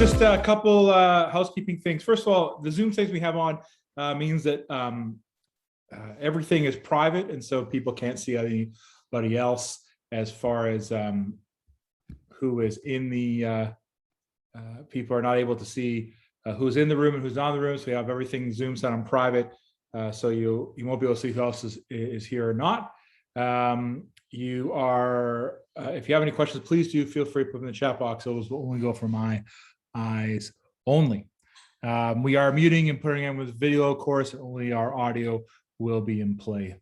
just a couple housekeeping things. First of all, the Zoom things we have on means that everything is private, and so people can't see anybody else as far as who is in the, people are not able to see who's in the room and who's not in the room. So we have everything Zoom set on private, so you won't be able to see who else is here or not. You are, if you have any questions, please do feel free to put them in the chat box. Those will only go for my eyes only. We are muting and putting in with video, of course, and only our audio will be in play.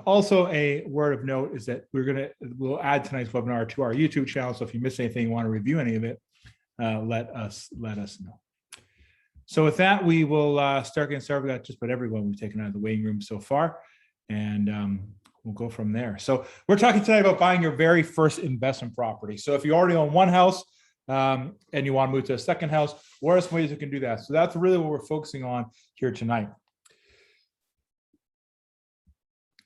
Also, a word of note is that we'll add tonight's webinar to our YouTube channel. So if you miss anything, you want to review any of it, let us know. So with that, we will start getting started. We've got just about everyone we've taken out of the waiting room so far, and we'll go from there. So we're talking tonight about buying your very first investment property. So if you already own one house and you want to move to a second house, what are some ways you can do that? So that's really what we're focusing on here tonight.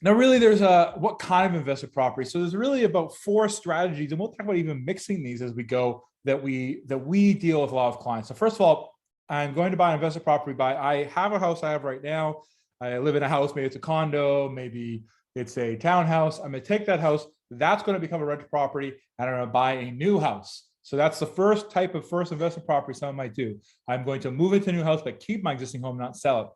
Now, really, there's what kind of investment property? So there's really about 4 strategies, and we'll talk about even mixing these as we go, that we deal with a lot of clients. So first of all, I'm going to buy an investment property. I have a house I have right now. I live in a house, maybe it's a condo, maybe it's a townhouse. I'm going to take that house. That's going to become a rental property, and I'm going to buy a new house. So that's the first type of investment property someone might do. I'm going to move into a new house, but keep my existing home, not sell it.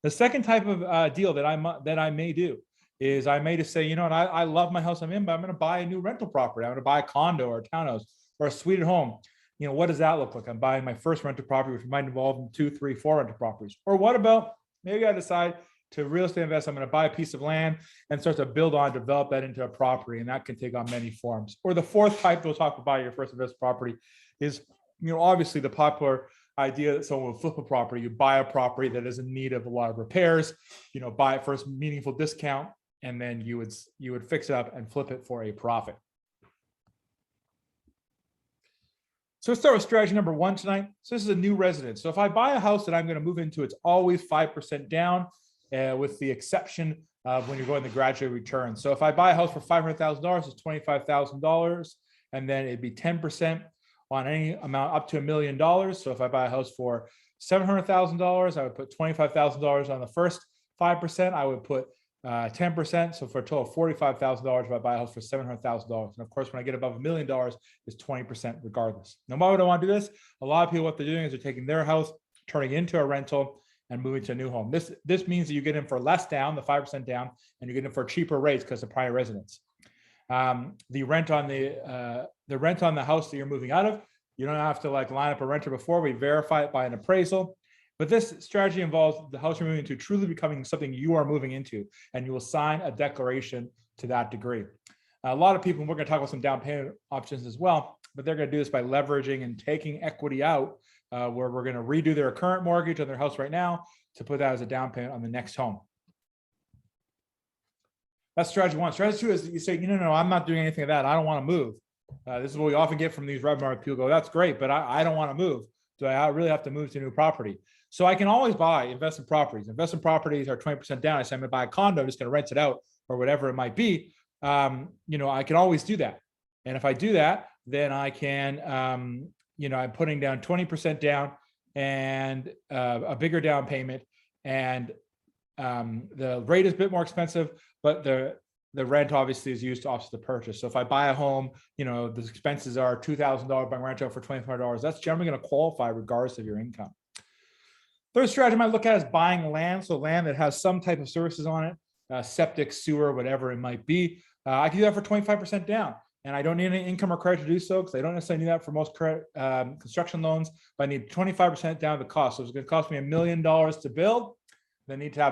The second type of deal that I may do is I may just say, you know what, I love my house I'm in, but I'm going to buy a new rental property. I'm going to buy a condo or a townhouse or a suite at home. You know, what does that look like? I'm buying my first rental property, which might involve 2, 3, 4 rental properties. Or what about, maybe I decide to real estate invest, I'm going to buy a piece of land and start to develop that into a property, and that can take on many forms. Or the fourth type we'll talk about, your first investment property, is, you know, obviously the popular idea that someone will flip a property. You buy a property that is in need of a lot of repairs, you know, buy it for a meaningful discount, and then you would fix it up and flip it for a profit. So let's start with strategy number 1 tonight. So this is a new residence. So if I buy a house that I'm going to move into, it's always 5% down, with the exception of when you're going to graduate return. So if I buy a house for $500,000, it's $25,000, and then it'd be 10% on any amount up to $1 million. So if I buy a house for $700,000, I would put $25,000 on the first 5%. I would put 10%. So for a total of $45,000 if I buy a house for $700,000. And of course, when I get above $1 million, it's 20% regardless. Now, why would I want to do this? A lot of people, what they're doing is they're taking their house, turning it into a rental, and moving to a new home. This means that you get in for less down, the 5% down, and you get in for cheaper rates because of prior residence. The rent on the house that you're moving out of, you don't have to line up a renter before. We verify it by an appraisal. But this strategy involves the house you're moving into truly becoming something you are moving into, and you will sign a declaration to that degree. A lot of people, and we're going to talk about some down payment options as well, but they're going to do this by leveraging and taking equity out, where we're going to redo their current mortgage on their house right now to put that as a down payment on the next home. That's strategy 1. Strategy 2 is you say, no, I'm not doing anything of that. I don't want to move. This is what we often get from these webinars. People go, that's great, but I don't want to move. Do I really have to move to a new property? So I can always buy investment properties. Investment properties are 20% down. I say I'm going to buy a condo, I'm just going to rent it out or whatever it might be. I can always do that. And if I do that, then I can, I'm putting down 20% down and a bigger down payment. And the rate is a bit more expensive, but the rent obviously is used to offset the purchase. So if I buy a home, the expenses are $2,000, buying rent out for $2,500. That's generally going to qualify regardless of your income. Third strategy I might look at is buying land. So land that has some type of services on it, septic, sewer, whatever it might be. I can do that for 25% down. And I don't need any income or credit to do so, because I don't necessarily need that for most credit, construction loans, but I need 25% down the cost. So it's going to cost me $1 million to build. I shouldn't say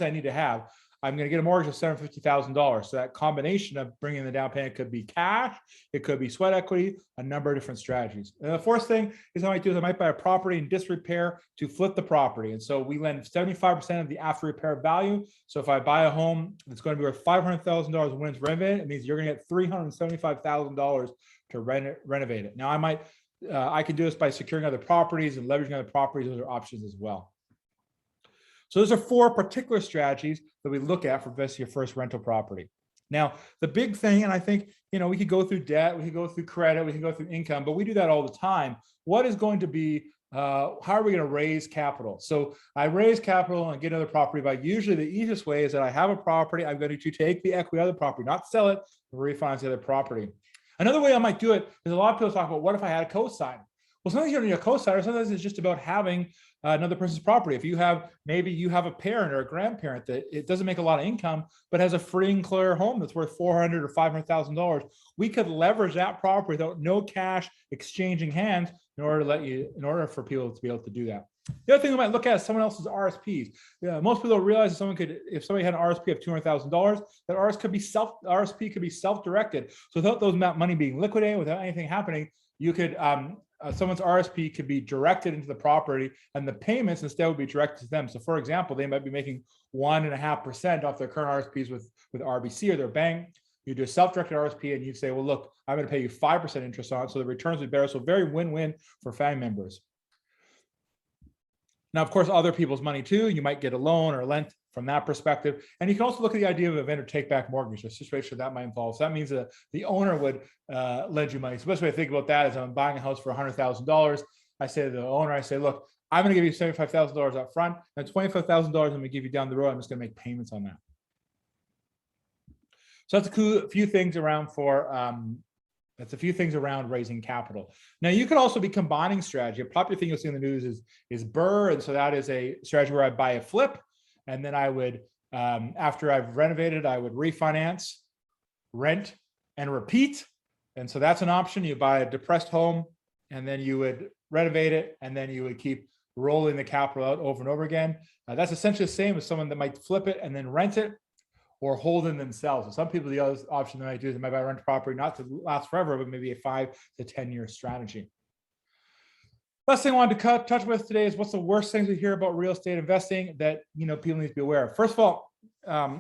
I need to have. I'm going to get a mortgage of $750,000. So that combination of bringing the down payment could be cash, it could be sweat equity, a number of different strategies. And the fourth thing is I might buy a property in disrepair to flip the property. And so we lend 75% of the after repair value. So if I buy a home that's going to be worth $500,000 when it's renovated, it means you're going to get $375,000 to renovate it. Now I can do this by securing other properties and leveraging other properties. Those are options as well. So those are 4 particular strategies that we look at for investing your first rental property. Now, the big thing, and I think, we could go through debt, we could go through credit, we can go through income, but we do that all the time. What is going to be, how are we going to raise capital? So I raise capital and get another property by usually the easiest way is that I have a property, I'm going to take the equity out of the property, not sell it, refinance the other property. Another way I might do it is a lot of people talk about what if I had a co-signer? Well, sometimes you don't need a co-signer. Sometimes it's just about having another person's property. If maybe you have a parent or a grandparent that it doesn't make a lot of income, but has a free and clear home that's worth $400,000 or $500,000, we could leverage that property without no cash exchanging hands in order for people to be able to do that. The other thing we might look at is someone else's RSPs. Most people don't realize that if somebody had an RSP of $200,000, that RSP could be self-directed. So without those money being liquidated, without anything happening, you could someone's RSP could be directed into the property, and the payments instead would be directed to them. So, for example, they might be making 1.5% off their current RSPs with RBC or their bank. You do a self-directed RSP, and you say, "Well, look, I'm going to pay you 5% interest on it, so the returns would be better." So, very win-win for family members. Now, of course, other people's money too. You might get a loan or lent from that perspective. And you can also look at the idea of a vendor take-back mortgage, a situation that might involve. So that means that the owner would lend you money. So the best way to think about that is I'm buying a house for $100,000. I say to the owner, look, I'm going to give you $75,000 up front, and $25,000 I'm going to give you down the road. I'm just going to make payments on that. So that's a few things around raising capital. Now, you could also be combining strategy. A popular thing you'll see in the news is BRRRR. And so that is a strategy where I buy a flip, and then I would, after I've renovated, I would refinance, rent, and repeat. And so that's an option. You buy a depressed home, and then you would renovate it, and then you would keep rolling the capital out over and over again. That's essentially the same as someone that might flip it and then rent it, or hold in themselves. So some people, the other option that I do is they might buy a rental property, not to last forever, but maybe a 5 to 10 year strategy. Last thing I wanted to touch with today is what's the worst things we hear about real estate investing that people need to be aware of. First of all,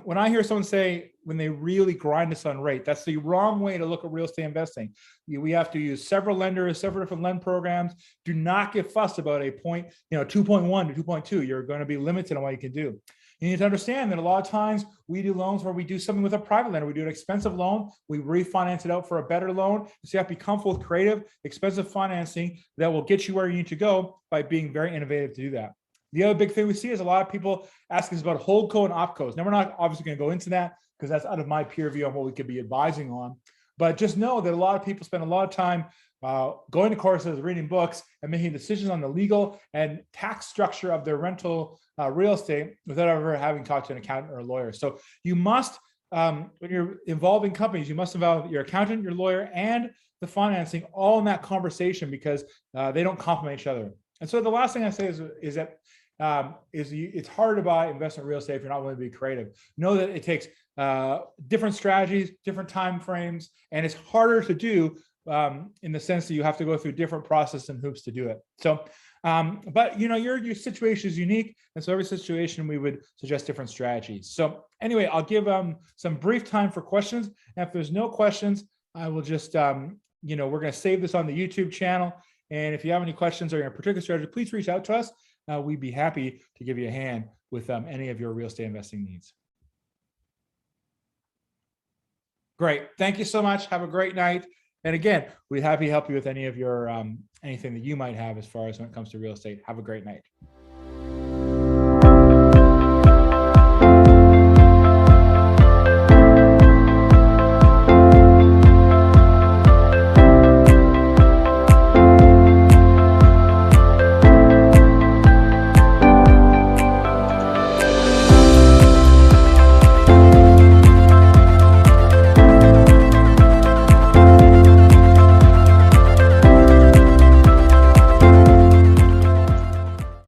when I hear someone say when they really grind us on rate, that's the wrong way to look at real estate investing. We have to use several lenders, several different lend programs. Do not get fussed about a point, 2.1 to 2.2. You're going to be limited on what you can do. You need to understand that a lot of times we do loans where we do something with a private lender. We do an expensive loan, we refinance it out for a better loan. So you have to be comfortable with creative, expensive financing that will get you where you need to go by being very innovative to do that. The other big thing we see is a lot of people ask us about holdco and opcos. Now, we're not obviously going to go into that because that's out of my peer view on what we could be advising on. But just know that a lot of people spend a lot of time going to courses, reading books, and making decisions on the legal and tax structure of their rental real estate without ever having talked to an accountant or a lawyer. So you must, when you're involving companies, you must involve your accountant, your lawyer, and the financing all in that conversation because they don't complement each other. And so the last thing I say is that it's hard to buy investment real estate if you're not willing to be creative. Know that it takes different strategies, different time frames, and it's harder to do in the sense that you have to go through different processes and hoops to do it. So, but your situation is unique, and so every situation we would suggest different strategies. So anyway, I'll give some brief time for questions. And if there's no questions, I will just we're going to save this on the YouTube channel. And if you have any questions or your particular strategy, please reach out to us. We'd be happy to give you a hand with any of your real estate investing needs. Great. Thank you so much. Have a great night. And again, we'd happy to help you with any of your anything that you might have as far as when it comes to real estate. Have a great night.